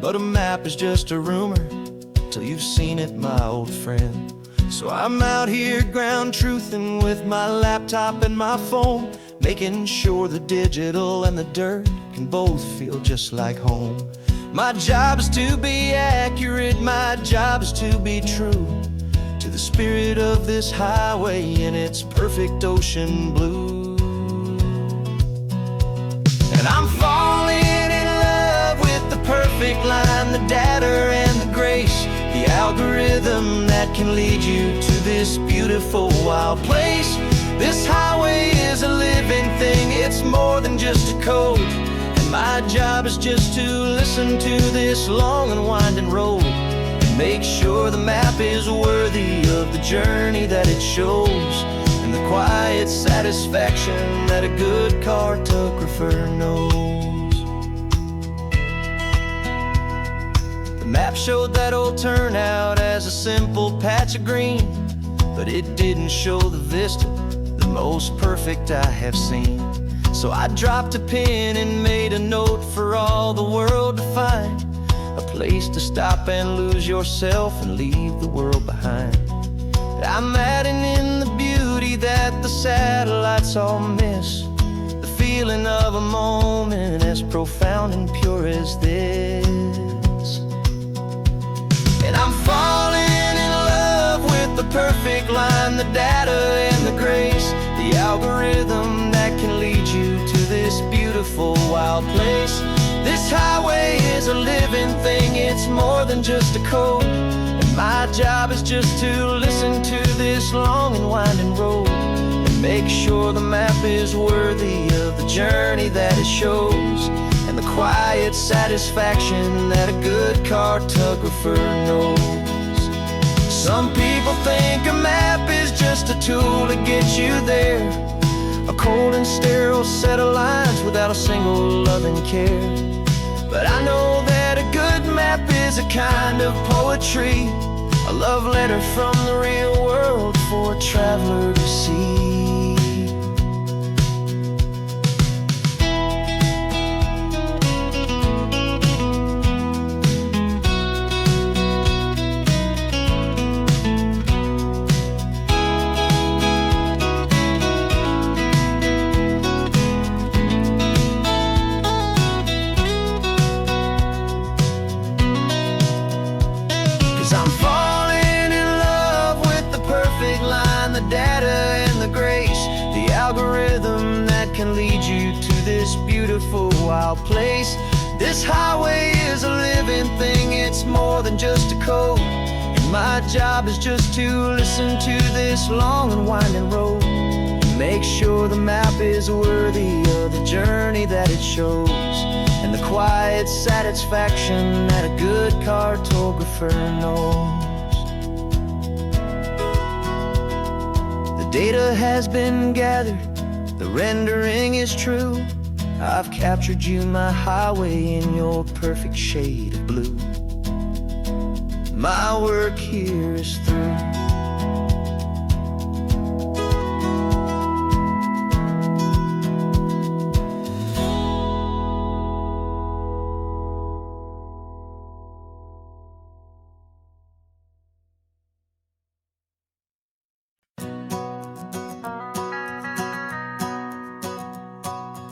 A: but a map is just a rumor till you've seen it, my old friend. So I'm out here ground truthing with my laptop and my phone, making sure the digital and the dirt can both feel just like home. My job is to be accurate, my job is to be true to the spirit of this highway in its perfect ocean blue. And I'm falling in love with the perfect line, the data and the grace, the algorithm that can lead you to this beautiful wild place. This highway is a living thing, it's more than just a code. And my job is just to listen to this long and winding road, and make sure the map is worthy of the journey that it shows, and the quiet satisfaction that a good cartographer knows. map showed that old turnout as a simple patch of green, but it didn't show the vista, the most perfect I have seen. So I dropped a pin and made a note for all the world to find, a place to stop and lose yourself and leave the world behind. I'm adding in the beauty that the satellites all miss, the feeling of a moment as profound and pure as this. And I'm falling in love with the perfect line, the data and the grace, the algorithm that can lead you to this beautiful wild place. This highway is a living thing, it's more than just a code, and my job is just to listen to this long and winding road and make sure the map is worthy of the journey that it shows, and the quiet satisfaction that a good cartographer knows. Some people think a map is just a tool to get you there, a cold and sterile set of lines without a single loving care. But I know that a good map is a kind of poetry, a love letter from the real world for a traveler to see. 'Cause I'm falling in love with the perfect line, the data and the grace, the algorithm that can lead you to this beautiful wild place. This highway is a living thing, it's more than just a code, and my job is just to listen to this long and winding road and make sure the map is worthy of the journey that it shows, and the quiet satisfaction that a good cartographer knows. The data has been gathered, the rendering is true. I've captured you, my highway, in your perfect shade of blue. My work here is through.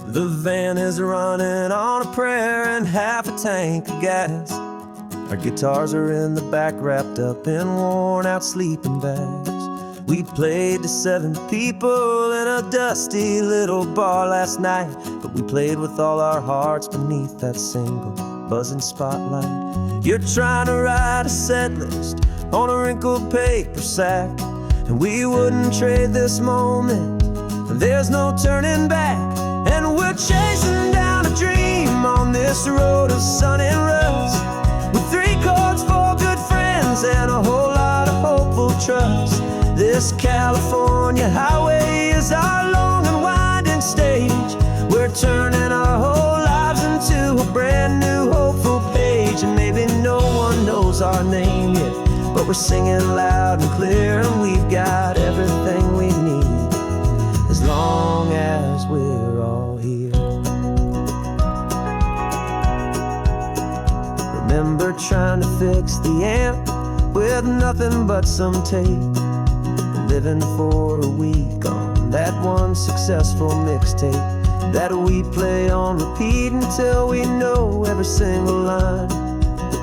A: The van is running on a prayer and half a tank of gas. Our guitars are in the back, wrapped up in worn-out sleeping bags. We played to 7 people in a dusty little bar last night, but we played with all our hearts beneath that single buzzing spotlight. You're trying to write a set list on a wrinkled paper sack, and we wouldn't trade this moment. There's no turning back. And we're chasing down a dream on this road of sun and rust, with 3 chords for good friends and a whole lot of hopeful trust. This California highway is our long and winding stage. We're turning our whole lives into a brand new hopeful page. And maybe no one knows our name yet, but we're singing loud and clear, and we've got everything we need as long as we're all here. Remember trying to fix the amp with nothing but some tape, living for a week on that one successful mixtape that we play on repeat until we know every single line,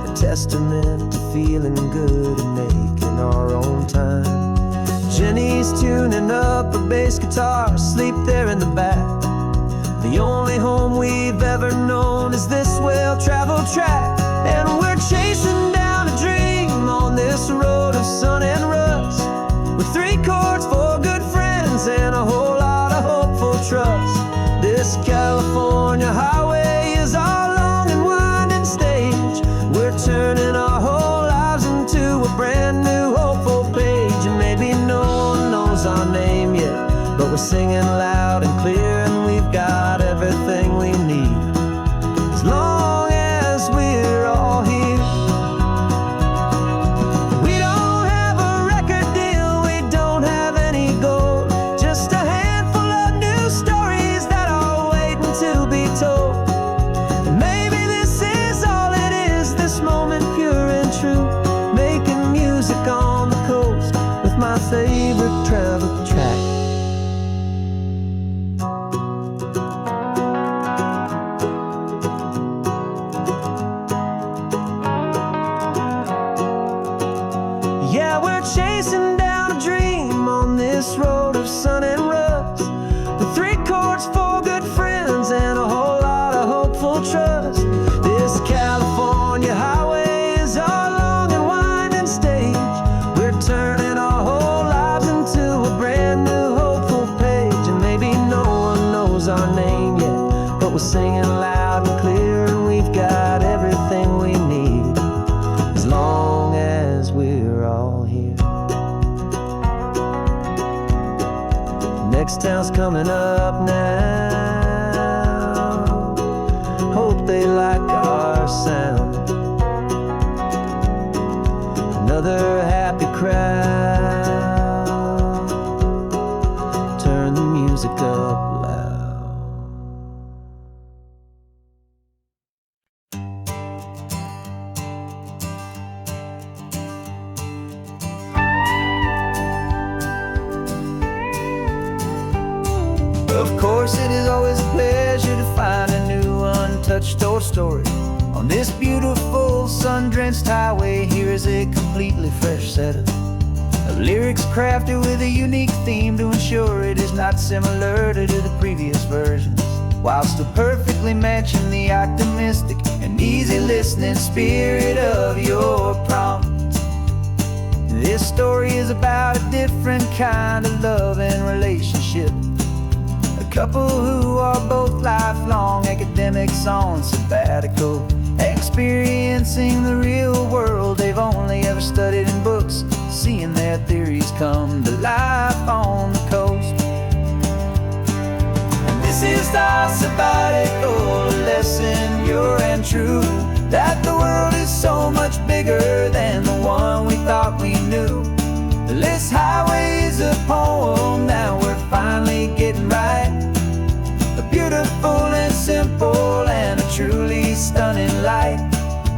A: a testament to feeling good and making our own time. Jenny's tuning up a bass guitar, asleep there in the back. The only home we've ever known is this well-traveled track. And we're chasing down a dream on this road of sun and rust, with 3 chords for good friends and a whole lot of hopeful trust. This California highway is our long and winding stage. We're turning our whole lives into a brand new hopeful page. And maybe no one knows our name yet, but we're singing loud and clear, and we've got everything we need as long as we're all here. knows our name yet, but we're singing loud and clear, and we've got everything we need as long as we're all here. Next town's coming up now. Hope they like our sound. Another happy crowd. Turn the music up loud. Of course, it is always a pleasure to find a new untouched old story. On this beautiful sun-drenched highway, here is a completely fresh set of lyrics crafted with a unique theme to ensure it is not similar to the previous versions, while still perfectly matching the optimistic and easy listening spirit of your prompt. This story is about a different kind of love and relationship. A couple who are both lifelong academics on sabbatical, experiencing the real world they've only ever studied in books, seeing their theories come to life on the coast. And this is our sabbatical lesson, pure and true, that the world is so much bigger than the one we thought we knew. This highway is a poem that we're finally getting right. A beautiful and simple and a truly stunning light.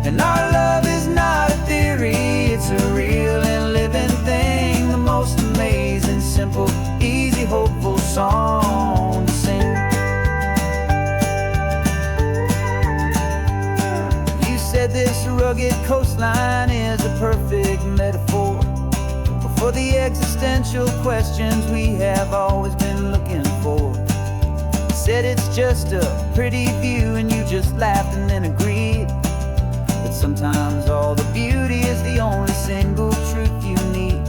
A: And our love is not a theory, it's a real and living thing. The most amazing, simple, easy, hopeful song to sing. You said this rugged coastline is a perfect metaphor for the existential questions we have always been looking for. Said it's just a pretty view and you just laughed and then agreed. But sometimes all the beauty is the only single truth you need.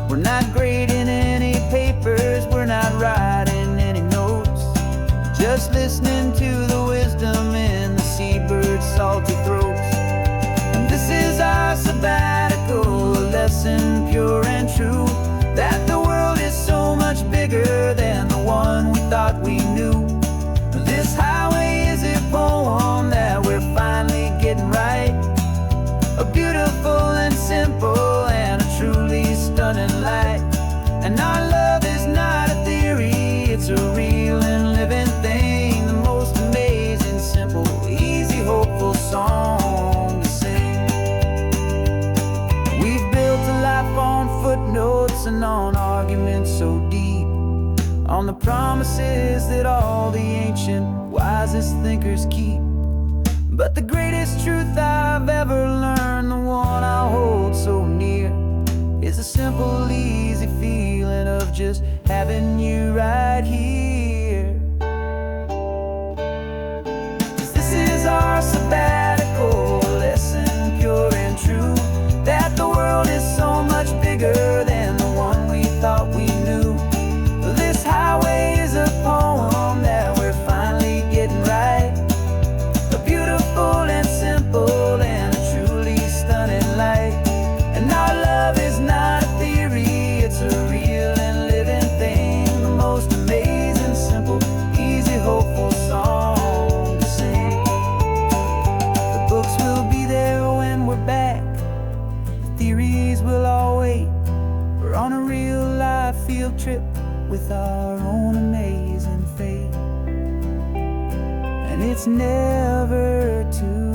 A: We're not grading any papers, we're not writing any notes, just listening to the wisdom in the seabird's salty throats. And this is our sabbatical lesson, pure and true, that the world is so much bigger than the one we thought we knew. This highway is a poem that we're finally getting right. A beautiful and simple and a truly stunning light. And our love is not a theory, it's a real and living thing. The most amazing, simple, easy, hopeful song to sing. We've built a life on footnotes and on arguments so deep, on the promises that all the ancient, wisest thinkers keep. But the greatest truth I've ever learned, the one I hold so near, is a simple, easy feeling of just having you right here. 'Cause this is our sabbatical lesson, pure and true, that the world is so much bigger than the one we thought we knew. This highway is a poem that we're finally getting right. A beautiful and simple and a truly stunning light. And our love is not a theory, it's a real and living thing. The most amazing, simple, easy, hopeful song to sing. The books will be there when we're back, the theories will all wait. We're on a real life field trip with our own amazing fate. And it's never too